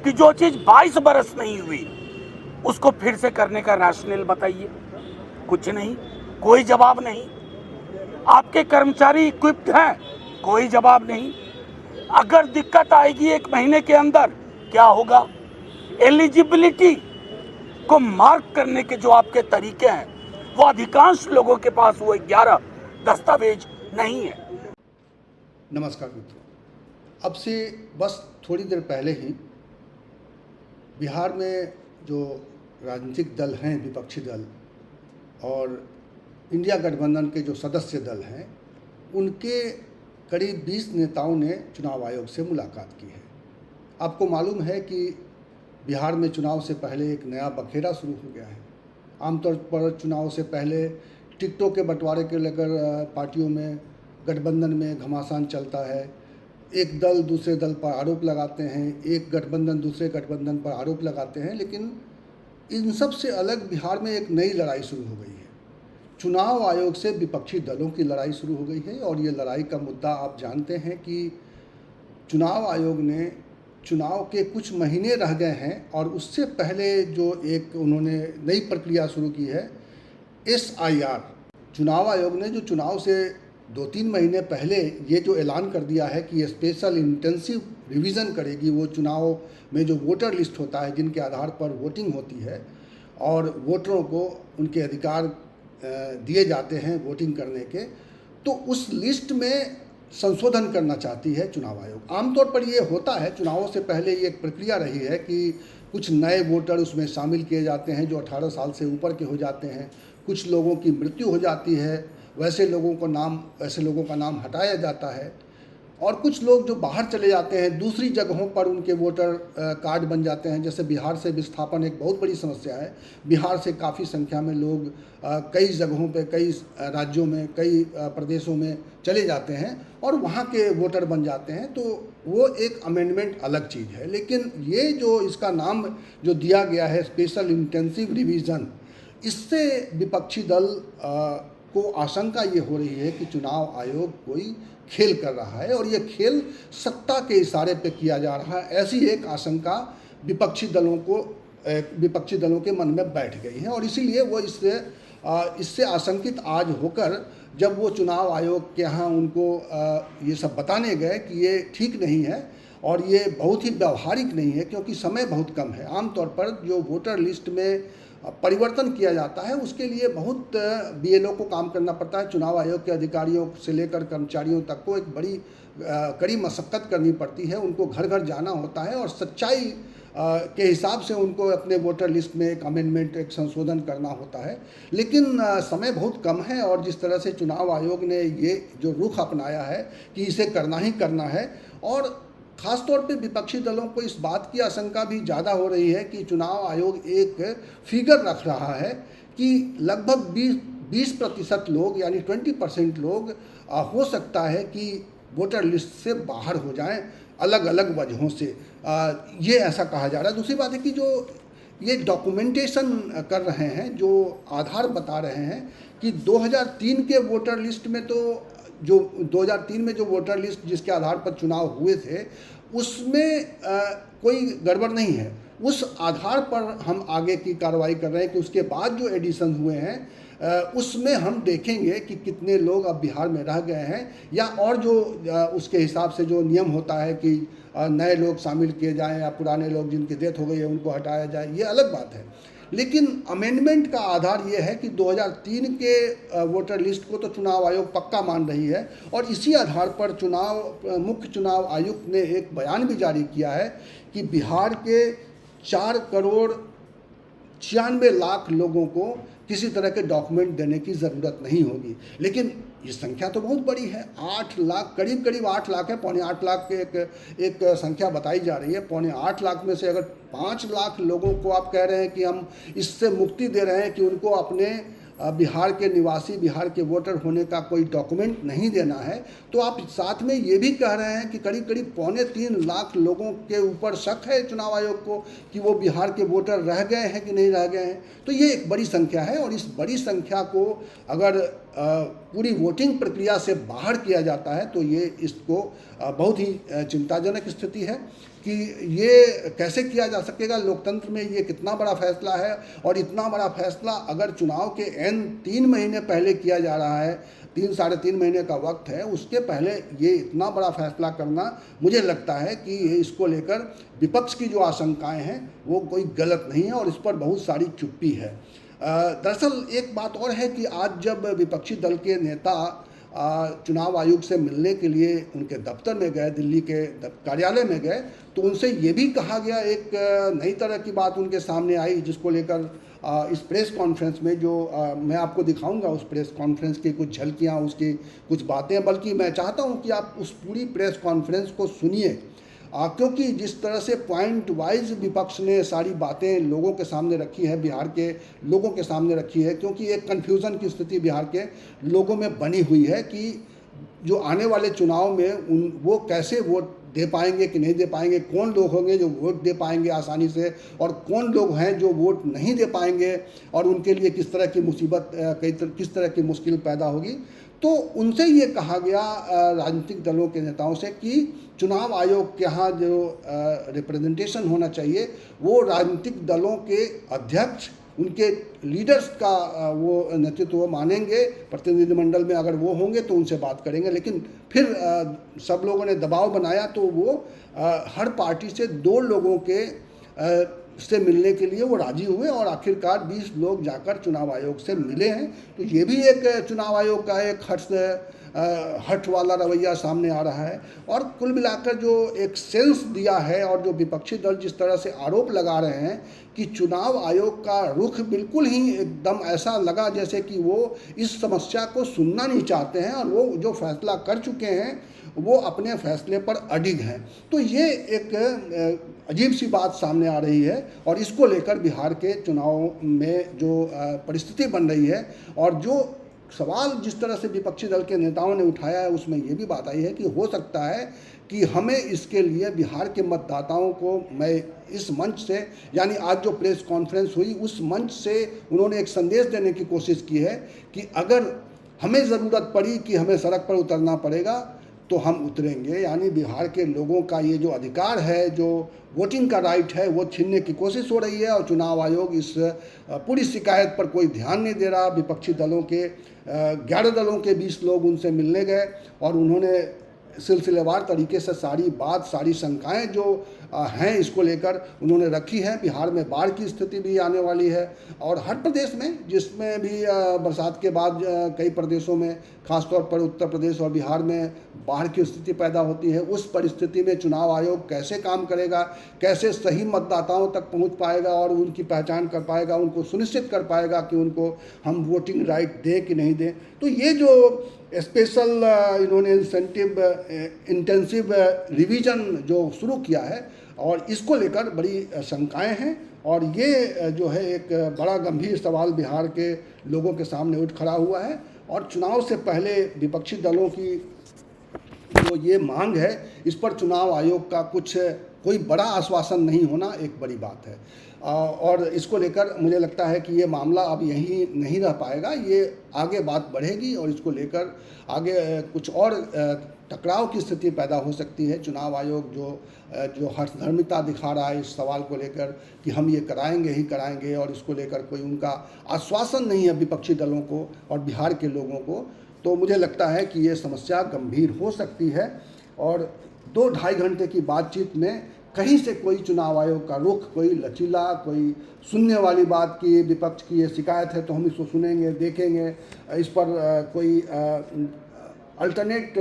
कि जो चीज 22 बरस नहीं हुई उसको फिर से करने का रैशनल बताइए। कुछ नहीं, कोई जवाब नहीं। आपके कर्मचारी इक्विप्ड हैं, कोई जवाब नहीं। अगर दिक्कत आएगी 1 महीने के अंदर, क्या होगा? एलिजिबिलिटी को मार्क करने के जो आपके तरीके हैं, वो अधिकांश लोगों के पास वो 11 दस्तावेज नहीं है। नमस्कार मित्रों, अब से बस थोड़ी देर पहले ही बिहार में जो राजनीतिक दल हैं, विपक्षी दल और इंडिया गठबंधन के जो सदस्य दल हैं, उनके करीब 20 नेताओं ने चुनाव आयोग से मुलाकात की है। आपको मालूम है कि बिहार में चुनाव से पहले एक नया बखेड़ा शुरू हो गया है। आमतौर पर चुनाव से पहले टिकटों के बंटवारे के लेकर पार्टियों में, गठबंधन में घमासान चलता है। एक दल दूसरे दल पर आरोप लगाते हैं, एक गठबंधन दूसरे गठबंधन पर आरोप लगाते हैं, लेकिन इन सब से अलग बिहार में एक नई लड़ाई शुरू हो गई है। चुनाव आयोग से विपक्षी दलों की लड़ाई शुरू हो गई है और ये लड़ाई का मुद्दा आप जानते हैं कि चुनाव आयोग ने चुनाव के कुछ महीने रह गए हैं और उससे पहले जो एक उन्होंने नई प्रक्रिया शुरू की है, SIR। चुनाव आयोग ने जो चुनाव से 2-3 महीने पहले ये जो ऐलान कर दिया है कि ये स्पेशल इंटेंसिव रिवीजन करेगी वो चुनाव में जो वोटर लिस्ट होता है, जिनके आधार पर वोटिंग होती है और वोटरों को उनके अधिकार दिए जाते हैं वोटिंग करने के, तो उस लिस्ट में संशोधन करना चाहती है चुनाव आयोग। आमतौर पर ये होता है, चुनावों से पहले ये एक प्रक्रिया रही है कि कुछ नए वोटर उसमें शामिल किए जाते हैं जो 18 साल से ऊपर के हो जाते हैं। कुछ लोगों की मृत्यु हो जाती है, वैसे लोगों का नाम हटाया जाता है और कुछ लोग जो बाहर चले जाते हैं, दूसरी जगहों पर उनके वोटर कार्ड बन जाते हैं। जैसे बिहार से विस्थापन एक बहुत बड़ी समस्या है। बिहार से काफ़ी संख्या में लोग कई जगहों पे, कई राज्यों में, कई प्रदेशों में चले जाते हैं और वहाँ के वोटर बन जाते हैं, तो वो एक अमेंडमेंट अलग चीज़ है। लेकिन ये जो इसका नाम जो दिया गया है स्पेशल इंटेंसिव रिवीजन, इससे विपक्षी दल को आशंका ये हो रही है कि चुनाव आयोग कोई खेल कर रहा है और ये खेल सत्ता के इशारे पे किया जा रहा है। ऐसी एक आशंका विपक्षी दलों के मन में बैठ गई है और इसीलिए वो इससे आशंकित आज होकर जब वो चुनाव आयोग के यहाँ उनको ये सब बताने गए कि ये ठीक नहीं है और ये बहुत ही व्यवहारिक नहीं है, क्योंकि समय बहुत कम है। आमतौर पर जो वोटर लिस्ट में परिवर्तन किया जाता है उसके लिए बहुत BLO को काम करना पड़ता है। चुनाव आयोग के अधिकारियों से लेकर कर्मचारियों तक को एक बड़ी कड़ी मशक्क़त करनी पड़ती है। उनको घर घर जाना होता है और सच्चाई के हिसाब से उनको अपने वोटर लिस्ट में एक अमेंडमेंट, एक संशोधन करना होता है। लेकिन समय बहुत कम है और जिस तरह से चुनाव आयोग ने ये जो रुख अपनाया है कि इसे करना ही करना है, और ख़ासतौर पे विपक्षी दलों को इस बात की आशंका भी ज़्यादा हो रही है कि चुनाव आयोग एक फिगर रख रहा है कि लगभग 20% लोग, यानी 20% लोग हो सकता है कि वोटर लिस्ट से बाहर हो जाएं अलग अलग वजहों से। ये ऐसा कहा जा रहा है। दूसरी बात है कि जो ये डॉक्यूमेंटेशन कर रहे हैं, जो आधार बता रहे हैं कि 2003 के वोटर लिस्ट में तो जो 2003 में जो वोटर लिस्ट जिसके आधार पर चुनाव हुए थे उसमें कोई गड़बड़ नहीं है। उस आधार पर हम आगे की कार्रवाई कर रहे हैं कि उसके बाद जो एडिशन हुए हैं उसमें हम देखेंगे कि कितने लोग अब बिहार में रह गए हैं, या और जो उसके हिसाब से जो नियम होता है कि नए लोग शामिल किए जाएं या पुराने लोग जिनकी डेथ हो गई है उनको हटाया जाए, ये अलग बात है। लेकिन अमेंडमेंट का आधार ये है कि 2003 के वोटर लिस्ट को तो चुनाव आयोग पक्का मान रही है और इसी आधार पर मुख्य चुनाव आयुक्त ने एक बयान भी जारी किया है कि बिहार के 4,96,00,000 लोगों को किसी तरह के डॉक्यूमेंट देने की ज़रूरत नहीं होगी। लेकिन ये संख्या तो बहुत बड़ी है, 8 लाख, करीब 8 लाख है, 7.25 लाख के एक संख्या बताई जा रही है। 7.25 लाख में से अगर 5 लाख लोगों को आप कह रहे हैं कि हम इससे मुक्ति दे रहे हैं कि उनको अपने बिहार के निवासी, बिहार के वोटर होने का कोई डॉक्यूमेंट नहीं देना है, तो आप साथ में ये भी कह रहे हैं कि करीब 3.25 लाख लोगों के ऊपर शक है चुनाव आयोग को कि वो बिहार के वोटर रह गए हैं कि नहीं रह गए हैं। तो ये एक बड़ी संख्या है और इस बड़ी संख्या को अगर पूरी वोटिंग प्रक्रिया से बाहर किया जाता है तो ये इसको बहुत ही चिंताजनक स्थिति है। कि ये कैसे किया जा सकेगा, लोकतंत्र में ये कितना बड़ा फैसला है, और इतना बड़ा फैसला अगर चुनाव के एन 3 महीने पहले किया जा रहा है, 3 साढ़े 3 महीने का वक्त है, उसके पहले ये इतना बड़ा फैसला करना, मुझे लगता है कि इसको लेकर विपक्ष की जो आशंकाएं हैं वो कोई गलत नहीं है और इस पर बहुत सारी चुप्पी है। दरअसल एक बात और है कि आज जब विपक्षी दल के नेता चुनाव आयोग से मिलने के लिए उनके दफ्तर में गए, दिल्ली के कार्यालय में गए, तो उनसे ये भी कहा गया, एक नई तरह की बात उनके सामने आई, जिसको लेकर इस प्रेस कॉन्फ्रेंस में जो मैं आपको दिखाऊंगा, उस प्रेस कॉन्फ्रेंस की कुछ झलकियाँ, उसकी कुछ बातें, बल्कि मैं चाहता हूँ कि आप उस पूरी प्रेस कॉन्फ्रेंस को सुनिए, क्योंकि जिस तरह से पॉइंट वाइज विपक्ष ने सारी बातें लोगों के सामने रखी है, बिहार के लोगों के सामने रखी है, क्योंकि एक कन्फ्यूज़न की स्थिति बिहार के लोगों में बनी हुई है कि जो आने वाले चुनाव में वो कैसे वोट दे पाएंगे कि नहीं दे पाएंगे, कौन लोग होंगे जो वोट दे पाएंगे आसानी से और कौन लोग हैं जो वोट नहीं दे पाएंगे, और उनके लिए किस तरह की मुसीबत, किस तरह की मुश्किल पैदा होगी। तो उनसे ये कहा गया राजनीतिक दलों के नेताओं से कि चुनाव आयोग के यहाँ जो रिप्रेजेंटेशन होना चाहिए वो राजनीतिक दलों के अध्यक्ष, उनके लीडर्स का वो नेतृत्व मानेंगे, प्रतिनिधिमंडल में अगर वो होंगे तो उनसे बात करेंगे। लेकिन फिर सब लोगों ने दबाव बनाया तो वो हर पार्टी से 2 लोगों के से मिलने के लिए वो राजी हुए और आखिरकार 20 लोग जाकर चुनाव आयोग से मिले हैं। तो ये भी एक चुनाव आयोग का एक हट वाला रवैया सामने आ रहा है। और कुल मिलाकर जो एक सेंस दिया है और जो विपक्षी दल जिस तरह से आरोप लगा रहे हैं कि चुनाव आयोग का रुख बिल्कुल ही एकदम ऐसा लगा जैसे कि वो इस समस्या को सुनना नहीं चाहते हैं और वो जो फैसला कर चुके हैं वो अपने फैसले पर अडिग हैं। तो ये एक अजीब सी बात सामने आ रही है और इसको लेकर बिहार के चुनाव में जो परिस्थिति बन रही है और जो सवाल जिस तरह से विपक्षी दल के नेताओं ने उठाया है उसमें ये भी बात आई है कि हो सकता है कि हमें इसके लिए बिहार के मतदाताओं को, मैं इस मंच से, यानी आज जो प्रेस कॉन्फ्रेंस हुई उस मंच से उन्होंने एक संदेश देने की कोशिश की है कि अगर हमें ज़रूरत पड़ी कि हमें सड़क पर उतरना पड़ेगा तो हम उतरेंगे। यानी बिहार के लोगों का ये जो अधिकार है, जो वोटिंग का राइट है, वो छीनने की कोशिश हो रही है और चुनाव आयोग इस पूरी शिकायत पर कोई ध्यान नहीं दे रहा। विपक्षी दलों के 11 दलों के 20 लोग उनसे मिलने गए और उन्होंने सिलसिलेवार तरीके से सारी बात, सारी शंकाएं जो हैं इसको लेकर उन्होंने रखी है। बिहार में बाढ़ की स्थिति भी आने वाली है और हर प्रदेश में, जिसमें भी बरसात के बाद कई प्रदेशों में, खासतौर पर उत्तर प्रदेश और बिहार में बाढ़ की स्थिति पैदा होती है, उस परिस्थिति में चुनाव आयोग कैसे काम करेगा, कैसे सही मतदाताओं तक पहुंच पाएगा और उनकी पहचान कर पाएगा, उनको सुनिश्चित कर पाएगा कि उनको हम वोटिंग राइट दें कि नहीं दें। तो ये जो स्पेशल इन्होंने इंटेंसिव रिवीजन जो शुरू किया है और इसको लेकर बड़ी शंकाएं हैं और ये जो है एक बड़ा गंभीर सवाल बिहार के लोगों के सामने उठ खड़ा हुआ है। और चुनाव से पहले विपक्षी दलों की जो ये मांग है इस पर चुनाव आयोग का कोई बड़ा आश्वासन नहीं होना एक बड़ी बात है और इसको लेकर मुझे लगता है कि ये मामला अब यहीं नहीं रह पाएगा, ये आगे बात बढ़ेगी और इसको लेकर आगे कुछ और टकराव की स्थिति पैदा हो सकती है। चुनाव आयोग जो हठधर्मिता दिखा रहा है इस सवाल को लेकर कि हम ये कराएंगे ही कराएंगे और इसको लेकर कोई उनका आश्वासन नहीं है विपक्षी दलों को और बिहार के लोगों को, तो मुझे लगता है कि ये समस्या गंभीर हो सकती है। और 2-2.5 घंटे की बातचीत में कहीं से कोई चुनाव आयोग का रुख, कोई लचीला, कोई सुनने वाली बात की विपक्ष की ये शिकायत है तो हम इसको सुनेंगे, देखेंगे, इस पर कोई अल्टरनेट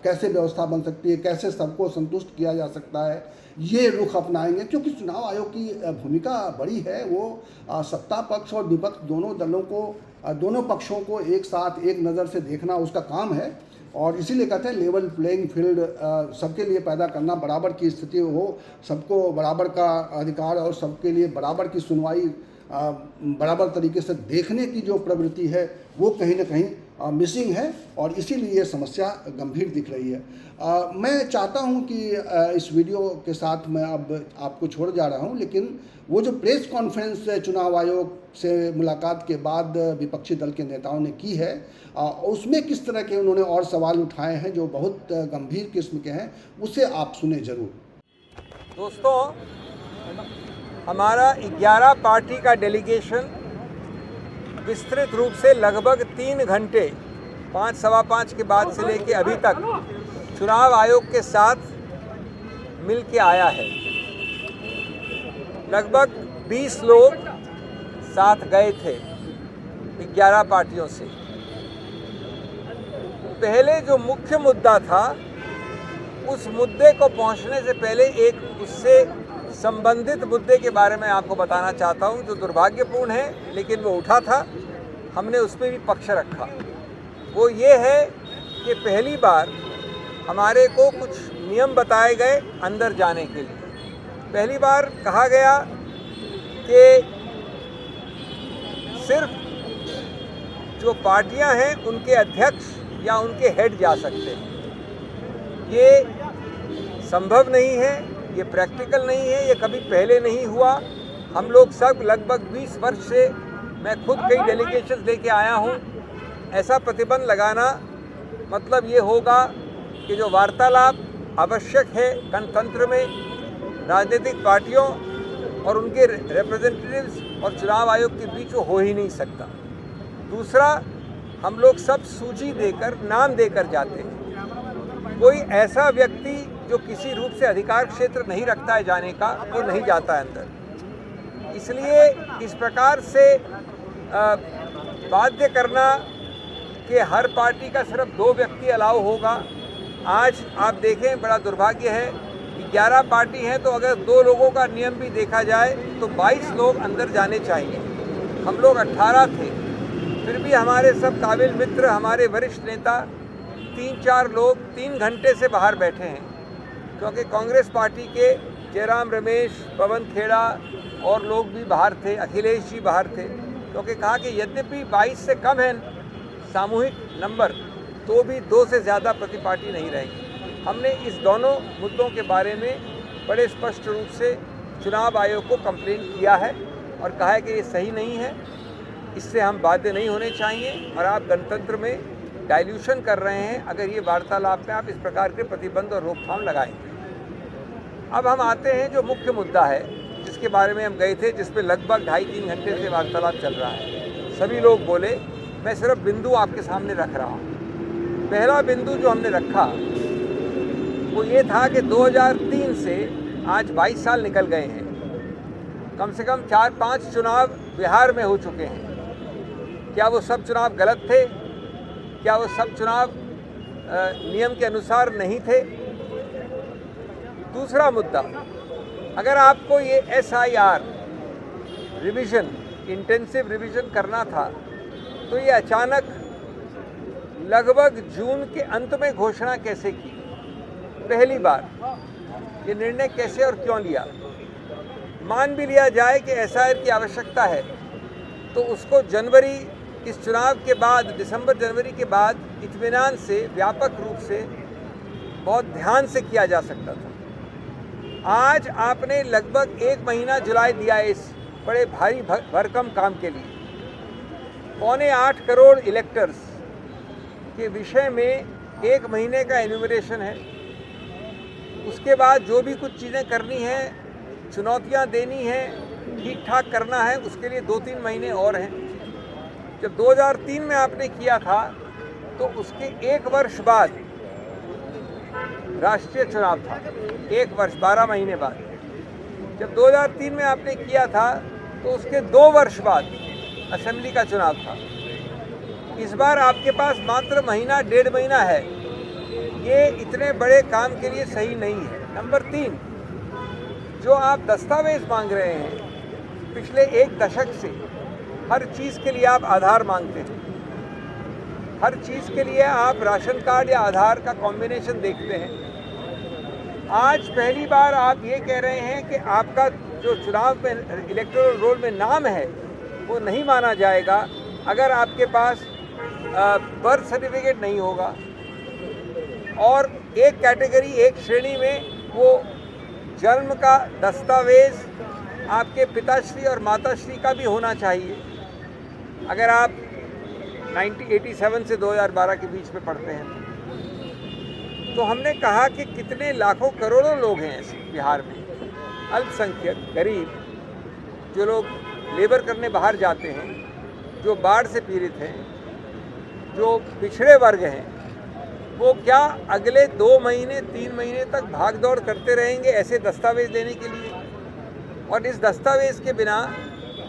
कैसे व्यवस्था बन सकती है, कैसे सबको संतुष्ट किया जा सकता है, ये रुख अपनाएंगे। क्योंकि चुनाव आयोग की भूमिका बड़ी है, वो सत्ता पक्ष और विपक्ष दोनों पक्षों को एक साथ एक नज़र से देखना उसका काम है और इसीलिए कहते हैं लेवल प्लेइंग फील्ड सबके लिए पैदा करना, बराबर की स्थिति हो, सबको बराबर का अधिकार और सबके लिए बराबर की सुनवाई बराबर तरीके से देखने की जो प्रवृत्ति है वो कहीं ना कहीं मिसिंग है और इसीलिए ये समस्या गंभीर दिख रही है। मैं चाहता हूं कि इस वीडियो के साथ मैं अब आपको छोड़ जा रहा हूं, लेकिन वो जो प्रेस कॉन्फ्रेंस चुनाव आयोग से मुलाकात के बाद विपक्षी दल के नेताओं ने की है उसमें किस तरह के उन्होंने और सवाल उठाए हैं जो बहुत गंभीर किस्म के हैं, उसे आप सुने ज़रूर। दोस्तों, हमारा 11 पार्टी का डेलीगेशन विस्तृत रूप से लगभग 3 घंटे 5 सवा 5 के बाद से लेके अभी तक चुनाव आयोग के साथ मिल के आया है। लगभग 20 लोग साथ गए थे 11 पार्टियों से। पहले जो मुख्य मुद्दा था, उस मुद्दे को पहुंचने से पहले एक उससे संबंधित मुद्दे के बारे में आपको बताना चाहता हूं, जो दुर्भाग्यपूर्ण है लेकिन वो उठा था, हमने उस पर भी पक्ष रखा। वो ये है कि पहली बार हमारे को कुछ नियम बताए गए अंदर जाने के लिए। पहली बार कहा गया कि सिर्फ जो पार्टियां हैं उनके अध्यक्ष या उनके हेड जा सकते हैं। ये संभव नहीं है, ये प्रैक्टिकल नहीं है, ये कभी पहले नहीं हुआ। हम लोग सब लगभग 20 वर्ष से, मैं खुद कई डेलीगेशन लेके आया हूँ, ऐसा प्रतिबंध लगाना मतलब ये होगा कि जो वार्तालाप आवश्यक है गणतंत्र में, राजनीतिक पार्टियों और उनके रिप्रेजेंटेटिव्स और चुनाव आयोग के बीच वो हो ही नहीं सकता। दूसरा, हम लोग सब सूची देकर, नाम देकर जाते हैं। कोई ऐसा व्यक्ति जो किसी रूप से अधिकार क्षेत्र नहीं रखता है जाने का, वो नहीं जाता है अंदर। इसलिए इस प्रकार से बाध्य करना कि हर पार्टी का सिर्फ 2 व्यक्ति अलाउ होगा। आज आप देखें, बड़ा दुर्भाग्य है कि 11 पार्टी हैं, तो अगर 2 लोगों का नियम भी देखा जाए तो 22 लोग अंदर जाने चाहिए। हम लोग 18 थे, फिर भी हमारे सब काबिल मित्र, हमारे वरिष्ठ नेता 3-4 लोग 3 घंटे से बाहर बैठे हैं, क्योंकि कांग्रेस पार्टी के जयराम रमेश, पवन खेड़ा और लोग भी बाहर थे, अखिलेश जी बाहर थे, क्योंकि कहा कि यद्यपि 22 से कम है सामूहिक नंबर, तो भी 2 से ज़्यादा प्रति पार्टी नहीं रहेगी। हमने इस दोनों मुद्दों के बारे में बड़े स्पष्ट रूप से चुनाव आयोग को कंप्लेंट किया है और कहा है कि ये सही नहीं है, इससे हम बाध्य नहीं होने चाहिए और आप गणतंत्र में डाइल्यूशन कर रहे हैं अगर ये वार्तालाप में आप इस प्रकार के प्रतिबंध और रोकथाम लगाएंगे। अब हम आते हैं जो मुख्य मुद्दा है, जिसके बारे में हम गए थे, जिसपे लगभग 2.5-3 घंटे से वार्तालाप चल रहा है। सभी लोग बोले, मैं सिर्फ बिंदु आपके सामने रख रहा हूँ। पहला बिंदु जो हमने रखा वो ये था कि 2003 से आज 22 साल निकल गए हैं, कम से कम 4-5 चुनाव बिहार में हो चुके हैं। क्या वो सब चुनाव गलत थे? क्या वो सब चुनाव नियम के अनुसार नहीं थे? दूसरा मुद्दा, अगर आपको ये SIR रिवीजन, इंटेंसिव रिवीजन करना था, तो ये अचानक लगभग जून के अंत में घोषणा कैसे की? पहली बार ये निर्णय कैसे और क्यों लिया? मान भी लिया जाए कि SIR की आवश्यकता है, तो उसको जनवरी, इस चुनाव के बाद, दिसंबर-जनवरी के बाद इत्मीनान से, व्यापक रूप से, बहुत ध्यान से किया जा सकता था। आज आपने लगभग 1 महीना जुलाई दिया है इस बड़े भारी भरकम काम के लिए। 7.25 करोड़ इलेक्टर्स के विषय में 1 महीने का एन्यूमरेशन है। उसके बाद जो भी कुछ चीज़ें करनी हैं, चुनौतियां देनी हैं, ठीक ठाक करना है, उसके लिए 2-3 महीने और हैं। जब 2003 में आपने किया था, तो उसके 1 वर्ष बाद राष्ट्रीय चुनाव था, 1 वर्ष 12 महीने बाद। जब 2003 में आपने किया था, तो उसके 2 वर्ष बाद असेंबली का चुनाव था। इस बार आपके पास मात्र महीना, 1.5 महीना है। ये इतने बड़े काम के लिए सही नहीं है। नंबर 3, जो आप दस्तावेज मांग रहे हैं, पिछले 1 दशक से हर चीज़ के लिए आप आधार मांगते हैं, हर चीज़ के लिए आप राशन कार्ड या आधार का कॉम्बिनेशन देखते हैं। आज पहली बार आप ये कह रहे हैं कि आपका जो चुनाव में इलेक्टोरल रोल में नाम है वो नहीं माना जाएगा अगर आपके पास बर्थ सर्टिफिकेट नहीं होगा, और एक कैटेगरी, एक श्रेणी में वो जन्म का दस्तावेज आपके पिताश्री और माताश्री का भी होना चाहिए अगर आप 1987 से 2012 के बीच में पढ़ते हैं। तो हमने कहा कि कितने लाखों करोड़ों लोग हैं ऐसे बिहार में, अल्पसंख्यक, गरीब, जो लोग लेबर करने बाहर जाते हैं, जो बाढ़ से पीड़ित हैं, जो पिछड़े वर्ग हैं, वो क्या अगले 2 महीने 3 महीने तक भाग दौड़ करते रहेंगे ऐसे दस्तावेज लेने के लिए? और इस दस्तावेज के बिना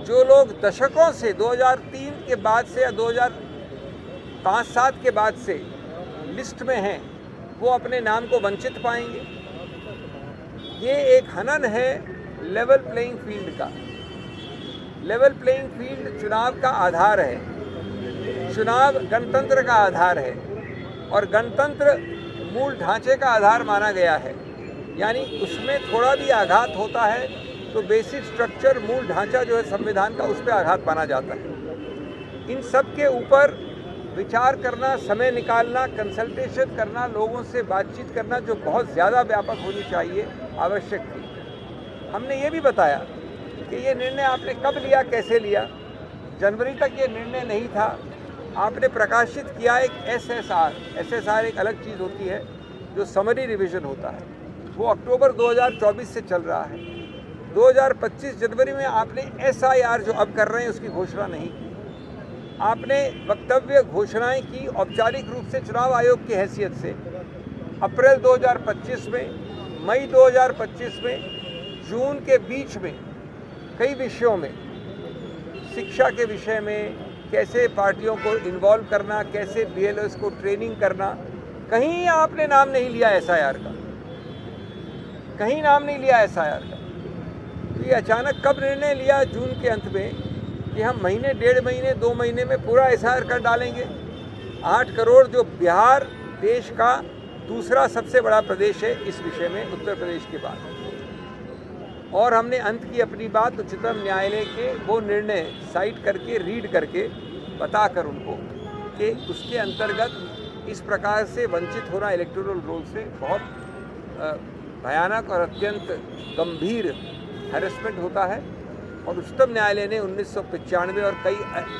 जो लोग दशकों से 2003 के बाद से या 2005-7 के बाद से लिस्ट में हैं, वो अपने नाम को वंचित पाएंगे। ये एक हनन है लेवल प्लेइंग फील्ड का। लेवल प्लेइंग फील्ड चुनाव का आधार है, चुनाव गणतंत्र का आधार है और गणतंत्र मूल ढांचे का आधार माना गया है। यानी उसमें थोड़ा भी आघात होता है तो बेसिक स्ट्रक्चर, मूल ढांचा जो है संविधान का, उस पर आघात माना जाता है। इन सब के ऊपर विचार करना, समय निकालना, कंसल्टेशन करना, लोगों से बातचीत करना जो बहुत ज़्यादा व्यापक होनी चाहिए, आवश्यक थी। हमने ये भी बताया कि ये निर्णय आपने कब लिया, कैसे लिया। जनवरी तक ये निर्णय नहीं था। आपने प्रकाशित किया एक SSR एक अलग चीज़ होती है जो समरी रिवीजन होता है, वो अक्टूबर 2024 से चल रहा है। 2025 जनवरी में आपने SIR जो अब कर रहे हैं उसकी घोषणा नहीं की। आपने वक्तव्य घोषणाएं की औपचारिक रूप से चुनाव आयोग की हैसियत से अप्रैल 2025 में, मई 2025 में, जून के बीच में कई विषयों में, शिक्षा के विषय में, कैसे पार्टियों को इन्वॉल्व करना, कैसे BLOs को ट्रेनिंग करना, कहीं आपने नाम नहीं लिया SIR का, कहीं नाम नहीं लिया SIR का। तो ये अचानक कब निर्णय लिया जून के अंत में कि हम महीने, 1.5 महीने, 2 महीने में पूरा SIR कर डालेंगे। 8 करोड़, जो बिहार देश का दूसरा सबसे बड़ा प्रदेश है इस विषय में, उत्तर प्रदेश के बाद। और हमने अंत की अपनी बात उच्चतम न्यायालय के वो निर्णय साइट करके, रीड करके, बताकर उनको कि उसके अंतर्गत इस प्रकार से वंचित होना इलेक्टोरल रोल से बहुत भयानक और अत्यंत गंभीर हैरेसमेंट होता है। और उच्चतम न्यायालय ने 1995 और कई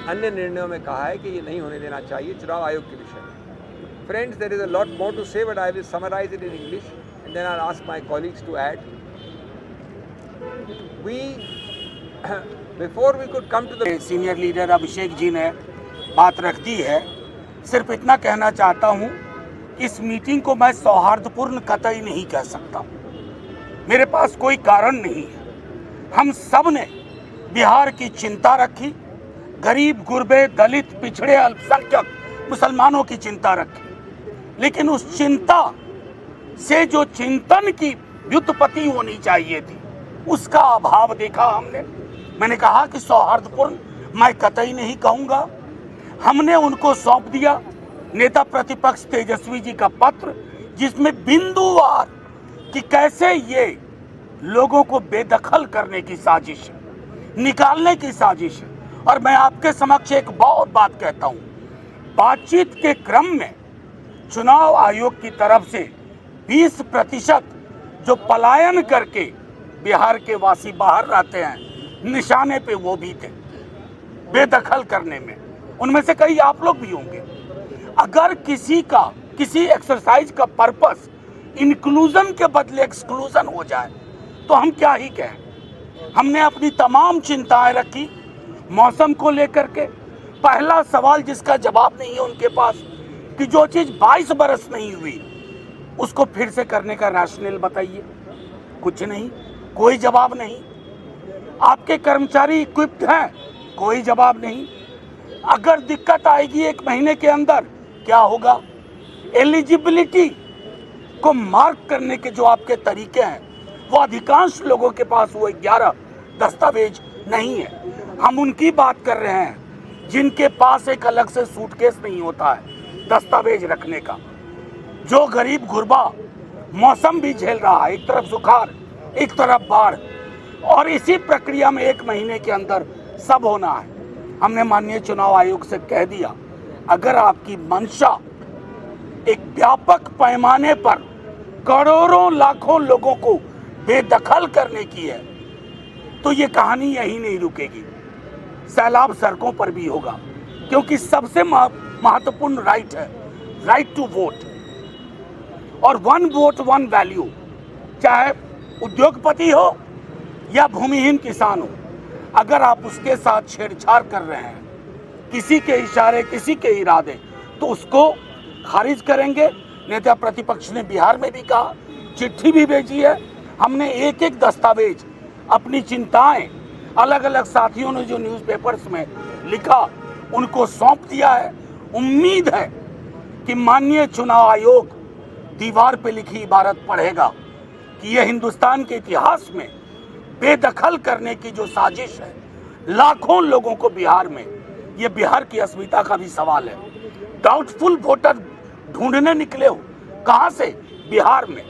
अन्य निर्णयों में कहा है कि ये नहीं होने देना चाहिए चुनाव आयोग के विषय में। Friends, there is a lot more to say, but I will summarise it in English and then I ask my colleagues to add. Before we could come to the senior leader Abhishek ji ने बात रख दी है। सिर्फ इतना कहना चाहता हूं, इस मीटिंग को मैं सौहार्दपूर्ण कतई नहीं कह सकता। मेरे पास कोई कारण नहीं है। हम सब ने बिहार की चिंता रखी, गरीब, गुरबे, दलित, पिछड़े, अल्पसंख्यक मुसलमानों की चिंता रखी, लेकिन उस चिंता से जो चिंतन की व्युत्पत्ति होनी चाहिए थी उसका अभाव देखा हमने। मैंने कहा कि सौहार्दपूर्ण मैं कतई नहीं कहूँगा। हमने उनको सौंप दिया नेता प्रतिपक्ष तेजस्वी जी का पत्र, जिसमें बिंदुवार कि कैसे ये लोगों को बेदखल करने की साजिश है, निकालने की साजिश है। और मैं आपके समक्ष एक बहुत बात कहता हूँ, बातचीत के क्रम में चुनाव आयोग की तरफ से 20% जो पलायन करके बिहार के वासी बाहर रहते हैं, निशाने पे वो भी थे बेदखल करने में। उनमें से कई आप लोग भी होंगे। अगर किसी एक्सरसाइज का पर्पस इंक्लूजन के बदले एक्सक्लूजन हो जाए तो हम क्या ही कहें। हमने अपनी तमाम चिंताएं रखी मौसम को लेकर के। पहला सवाल जिसका जवाब नहीं है उनके पास कि जो चीज़ 22 बरस नहीं हुई उसको फिर से करने का रैशनल बताइए। कुछ नहीं, कोई जवाब नहीं। आपके कर्मचारी इक्विप्ड हैं, कोई जवाब नहीं। अगर दिक्कत आएगी 1 महीने के अंदर, क्या होगा? एलिजिबिलिटी को मार्क करने के जो आपके तरीके हैं वो अधिकांश लोगों के पास वो 11 दस्तावेज नहीं है। हम उनकी बात कर रहे हैं जिनके पास एक अलग से सूटकेस नहीं होता है दस्तावेज रखने का। जो गरीब गुरबा मौसम भी झेल रहा है, एक तरफ सुखाड़, एक तरफ बाढ़, और इसी प्रक्रिया में 1 महीने के अंदर सब होना है। हमने माननीय चुनाव आयोग से कह दिया, अगर आपकी मंशा एक व्यापक पैमाने पर करोड़ों लाखों लोगों को बेदखल करने की है तो ये कहानी यही नहीं रुकेगी। सैलाब सड़कों पर भी होगा, क्योंकि सबसे महत्वपूर्ण राइट है राइट टू वोट, और 1 वोट 1 वैल्यू। चाहे उद्योगपति हो, या भूमिहीन किसान हो, अगर आप उसके साथ छेड़छाड़ कर रहे हैं, किसी के इशारे, किसी के इरादे, तो उसको खारिज करेंगे। नेता प्रतिपक्ष ने बिहार में भी कहा, चिट्ठी भी भेजी है। हमने एक एक दस्तावेज, अपनी चिंताएं, अलग अलग साथियों ने जो न्यूज़पेपर्स में लिखा उनको सौंप दिया है। उम्मीद है कि माननीय चुनाव आयोग दीवार पे लिखी इबारत पढ़ेगा कि यह हिंदुस्तान के इतिहास में बेदखल करने की जो साजिश है, लाखों लोगों को बिहार में, ये बिहार की अस्मिता का भी सवाल है। डाउटफुल वोटर ढूंढने निकले हो, कहां से? बिहार में।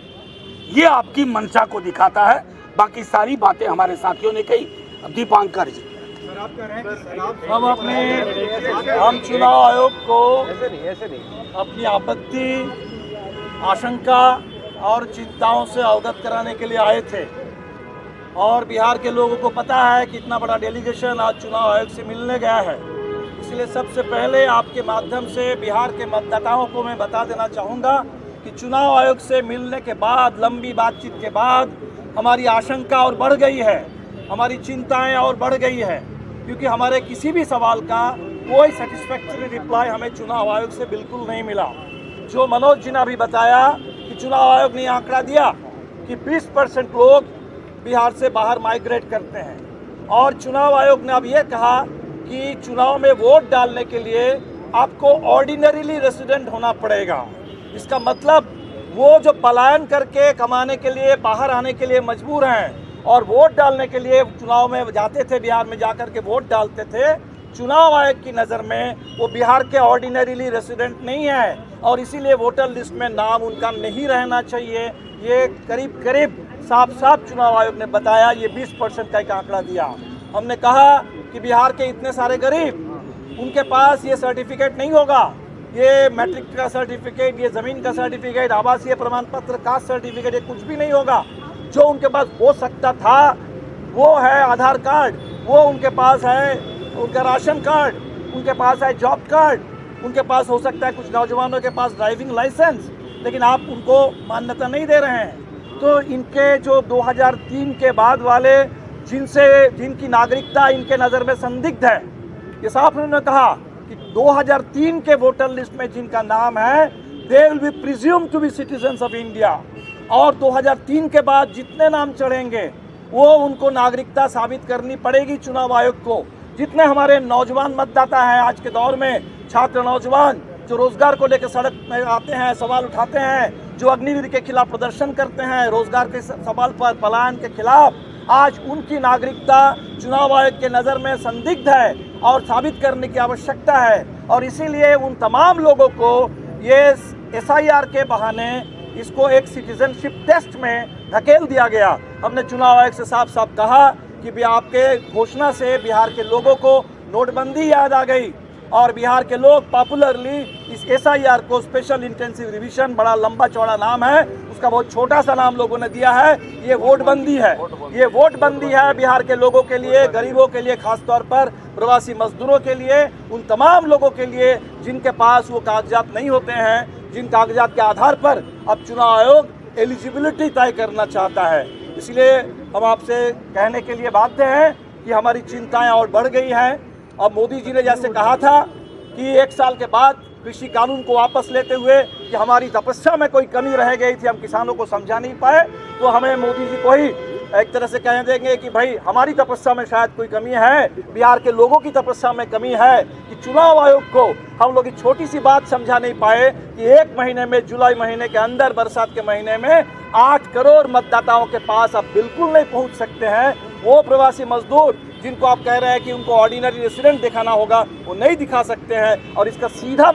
ये आपकी मंशा को दिखाता है। बाकी सारी बातें हमारे साथियों ने कही। अब दीपांकर जी, हम चुनाव आयोग को अपनी आपत्ति, आशंका और चिंताओं से अवगत कराने के लिए आए थे और बिहार के लोगों को पता है कि इतना बड़ा डेलीगेशन आज चुनाव आयोग से मिलने गया है। इसलिए सबसे पहले आपके माध्यम से बिहार के मतदाताओं को मैं बता देना चाहूँगा कि चुनाव आयोग से मिलने के बाद, लंबी बातचीत के बाद हमारी आशंका और बढ़ गई है, हमारी चिंताएं और बढ़ गई है, क्योंकि हमारे किसी भी सवाल का कोई सेटिस्फैक्टरी रिप्लाई हमें चुनाव आयोग से बिल्कुल नहीं मिला। जो मनोज जी ने अभी बताया कि चुनाव आयोग ने आंकड़ा दिया कि 20% लोग बिहार से बाहर माइग्रेट करते हैं, और चुनाव आयोग ने अब ये कहा कि चुनाव में वोट डालने के लिए आपको ऑर्डिनरीली रेसिडेंट होना पड़ेगा। इसका मतलब वो जो पलायन करके कमाने के लिए बाहर आने के लिए मजबूर हैं और वोट डालने के लिए चुनाव में जाते थे, बिहार में जाकर के वोट डालते थे, चुनाव आयोग की नज़र में वो बिहार के ऑर्डिनरीली रेसिडेंट नहीं है और इसीलिए वोटर लिस्ट में नाम उनका नहीं रहना चाहिए। ये करीब करीब साफ साफ चुनाव आयोग ने बताया, ये 20% का एक आंकड़ा दिया। हमने कहा कि बिहार के इतने सारे गरीब, उनके पास ये सर्टिफिकेट नहीं होगा, ये मैट्रिक का सर्टिफिकेट, ये ज़मीन का सर्टिफिकेट, आवासीय प्रमाण पत्र, कास्ट सर्टिफिकेट, ये कुछ भी नहीं होगा। जो उनके पास हो सकता था वो है आधार कार्ड, वो उनके पास है उनका राशन कार्ड, उनके पास है जॉब कार्ड, उनके पास हो सकता है कुछ नौजवानों के पास ड्राइविंग लाइसेंस, लेकिन आप उनको मान्यता नहीं दे रहे हैं। तो इनके जो 2003 के बाद वाले जिनकी नागरिकता इनके नज़र में संदिग्ध है, ये साफ उन्होंने कहा कि 2003 के वोटर लिस्ट में जिनका नाम है, they will be presumed to be citizens of India, और 2003 के बाद जितने नाम चढ़ेंगे वो उनको नागरिकता साबित करनी पड़ेगी चुनाव आयोग को। जितने हमारे नौजवान मतदाता हैं आज के दौर में, छात्र नौजवान जो रोजगार को लेकर सड़क में आते हैं, सवाल उठाते हैं, जो अग्निवीर के खिलाफ प्रदर्शन करते हैं, रोजगार के सवाल पर, पलायन के खिलाफ, आज उनकी नागरिकता चुनाव आयोग के नज़र में संदिग्ध है और साबित करने की आवश्यकता है। और इसीलिए उन तमाम लोगों को ये SIR के बहाने इसको एक सिटीजनशिप टेस्ट में धकेल दिया गया। हमने चुनाव आयोग से साफ साफ कहा कि आपके घोषणा से बिहार के लोगों को नोटबंदी याद आ गई और बिहार के लोग पॉपुलरली इस SIR को स्पेशल इंटेंसिव रिवीजन, बड़ा लंबा चौड़ा नाम है, उसका बहुत छोटा सा नाम लोगों ने दिया है, ये वोटबंदी है। ये वोटबंदी है बिहार के लोगों के लिए, गरीबों के लिए, खासतौर पर प्रवासी मजदूरों के लिए, उन तमाम लोगों के लिए जिनके पास वो कागजात नहीं होते हैं, जिन कागजात के आधार पर अब चुनाव आयोग एलिजिबिलिटी तय करना चाहता है। इसलिए हम आपसे कहने के लिए बाध्य हैं कि हमारी चिंताएं और बढ़ गई हैं। अब मोदी जी ने जैसे कहा था कि 1 साल के बाद कृषि कानून को वापस लेते हुए कि हमारी तपस्या में कोई कमी रह गई थी, हम किसानों को समझा नहीं पाए, तो हमें मोदी जी को ही एक तरह से कह देंगे कि भाई हमारी तपस्या में शायद कोई कमी है, बिहार के लोगों की तपस्या में कमी है कि चुनाव आयोग को हम लोग एक छोटी सी बात समझा नहीं पाए कि 1 महीने में, जुलाई महीने के अंदर, बरसात के महीने में 8 करोड़ मतदाताओं के पास अब बिल्कुल नहीं पहुंच सकते हैं। वो प्रवासी मजदूर जिनको आप कह रहे हैं कि उनको ऑर्डिनरी रेसिडेंट दिखाना होगा, वो नहीं दिखा सकते हैं। और इसका सीधा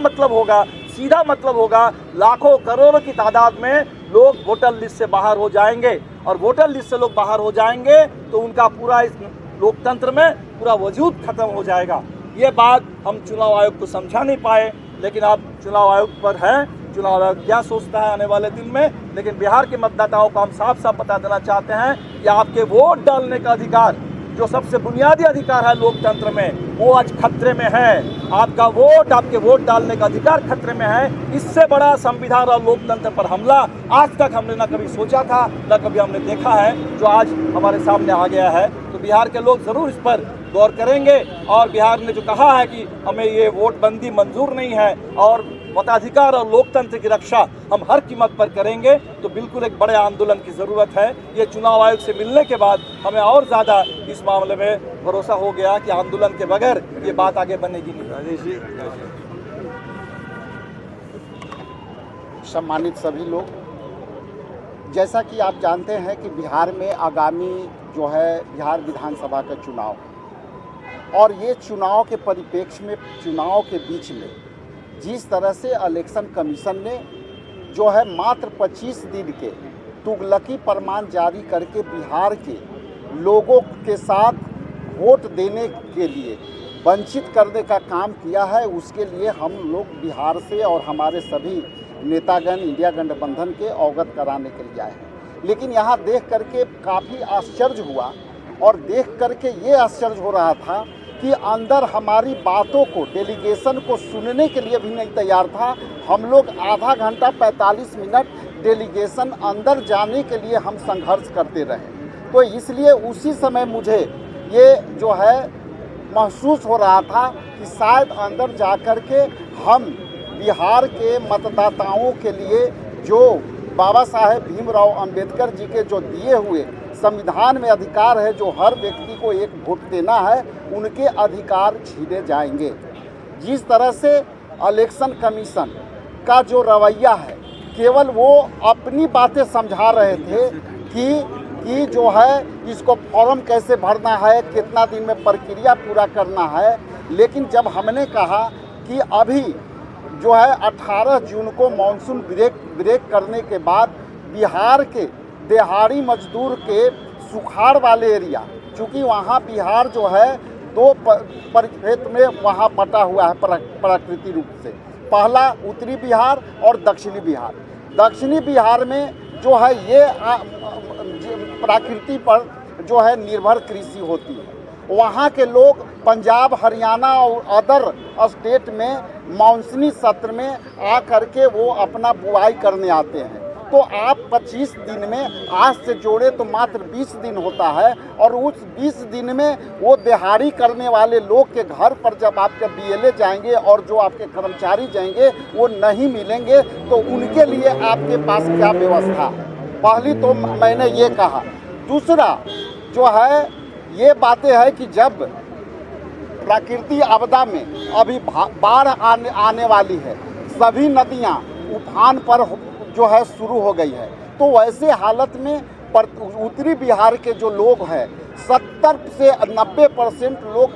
मतलब होगा लाखों करोड़ों की तादाद में लोग वोटर लिस्ट से बाहर हो जाएंगे, और वोटर लिस्ट से लोग बाहर हो जाएंगे तो उनका पूरा इस लोकतंत्र में पूरा वजूद खत्म हो जाएगा। ये बात हम चुनाव आयोग को समझा नहीं पाए, लेकिन अब चुनाव आयोग पर है, चुनाव आयोग क्या सोचता है आने वाले दिन में। लेकिन बिहार के मतदाताओं को हम साफ साफ बता देना चाहते हैं कि आपके वोट डालने का अधिकार जो सबसे बुनियादी अधिकार है लोकतंत्र में, वो आज खतरे में है। आपका वोट, आपके वोट डालने का अधिकार खतरे में है। इससे बड़ा संविधान और लोकतंत्र पर हमला आज तक हमने ना कभी सोचा था, ना कभी हमने देखा है, जो आज हमारे सामने आ गया है। तो बिहार के लोग ज़रूर इस पर गौर करेंगे और बिहार ने जो कहा है कि हमें ये वोटबंदी मंजूर नहीं है और मताधिकार और लोकतंत्र की रक्षा हम हर कीमत पर करेंगे, तो बिल्कुल एक बड़े आंदोलन की ज़रूरत है। ये चुनाव आयोग से मिलने के बाद हमें और ज़्यादा इस मामले में भरोसा हो गया कि आंदोलन के बगैर ये बात आगे बढ़ेगी नहीं। राजेश जी, सम्मानित सभी लोग, जैसा कि आप जानते हैं कि बिहार में आगामी जो है बिहार विधानसभा का चुनाव, और ये चुनाव के परिप्रेक्ष्य में, चुनाव के बीच में जिस तरह से इलेक्शन कमीशन ने जो है मात्र 25 दिन के तुगलकी फरमान जारी करके बिहार के लोगों के साथ वोट देने के लिए वंचित करने का काम किया है, उसके लिए हम लोग बिहार से और हमारे सभी नेतागण इंडिया गठबंधन के अवगत कराने के लिए आए हैं। लेकिन यहाँ देख करके काफ़ी आश्चर्य हुआ और देख करके ये आश्चर्य हो रहा था कि अंदर हमारी बातों को, डेलीगेशन को सुनने के लिए भी नहीं तैयार था। हम लोग आधा घंटा 45 मिनट डेलीगेशन अंदर जाने के लिए हम संघर्ष करते रहे। तो इसलिए उसी समय मुझे ये जो है महसूस हो रहा था कि शायद अंदर जाकर के हम बिहार के मतदाताओं के लिए जो बाबा साहेब भीमराव अंबेडकर जी के जो दिए हुए संविधान में अधिकार है, जो हर व्यक्ति को एक वोट देना है, उनके अधिकार छीने जाएंगे। जिस तरह से इलेक्शन कमीशन का जो रवैया है, केवल वो अपनी बातें समझा रहे थे कि जो है इसको फॉर्म कैसे भरना है, कितना दिन में प्रक्रिया पूरा करना है। लेकिन जब हमने कहा कि अभी जो है 18 जून को मानसून ब्रेक करने के बाद बिहार के दिहाड़ी मजदूर के सुखाड़ वाले एरिया, चूँकि वहाँ बिहार जो है दो परिक्षेत्र में वहाँ बटा हुआ है प्राकृतिक रूप से, पहला उत्तरी बिहार और दक्षिणी बिहार। दक्षिणी बिहार में जो है ये प्रकृति पर जो है निर्भर कृषि होती है। वहाँ के लोग पंजाब, हरियाणा और अदर स्टेट में मानसूनी सत्र में आ करके वो अपना बुआई करने आते हैं। तो आप 25 दिन में आज से जोड़े तो मात्र 20 दिन होता है, और उस 20 दिन में वो दिहाड़ी करने वाले लोग के घर पर जब आपके बीएलए जाएंगे और जो आपके कर्मचारी जाएंगे वो नहीं मिलेंगे, तो उनके लिए आपके पास क्या व्यवस्था है? पहली तो मैंने ये कहा। दूसरा जो है ये बातें है कि जब प्राकृतिक आपदा में अभी बाढ़ आने वाली है, सभी नदियाँ उफान पर जो है शुरू हो गई है, तो वैसे हालत में उत्तरी बिहार के जो लोग हैं 70 से 90% लोग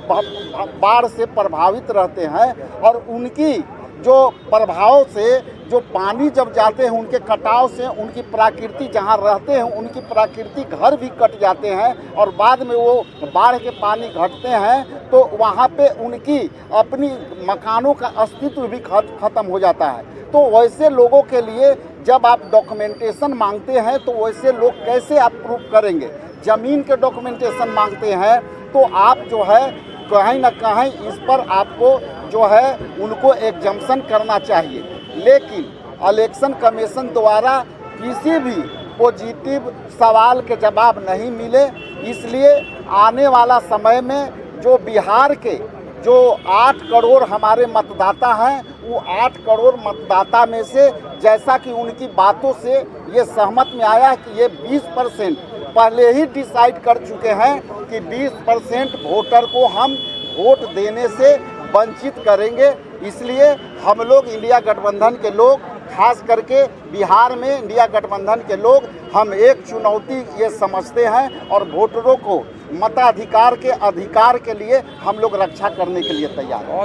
बाढ़ से प्रभावित रहते हैं, और उनकी जो प्रभाव से जो पानी जब जाते हैं उनके कटाव से उनकी प्रकृति जहाँ रहते हैं उनकी प्राकृतिक घर भी कट जाते हैं, और बाद में वो बाढ़ के पानी घटते हैं तो वहाँ पे उनकी अपनी मकानों का अस्तित्व भी खत्म हो जाता है। तो वैसे लोगों के लिए जब आप डॉक्यूमेंटेशन मांगते हैं तो वैसे लोग कैसे आप प्रूफ करेंगे? ज़मीन के डॉक्यूमेंटेशन मांगते हैं तो आप जो है कहीं ना कहीं इस पर आपको जो है उनको एग्जम्पशन करना चाहिए। लेकिन इलेक्शन कमीशन द्वारा किसी भी पॉजिटिव सवाल के जवाब नहीं मिले, इसलिए आने वाला समय में जो बिहार के जो 8 करोड़ हमारे मतदाता हैं, वो 8 करोड़ मतदाता में से जैसा कि उनकी बातों से ये सहमत में आया कि ये 20% पहले ही डिसाइड कर चुके हैं कि 20% वोटर को हम वोट देने से वंचित करेंगे। इसलिए हम लोग इंडिया गठबंधन के लोग, खास करके बिहार में इंडिया गठबंधन के लोग, हम एक चुनौती ये समझते हैं और वोटरों को मताधिकार के अधिकार के लिए हम लोग रक्षा करने के लिए तैयार हैं।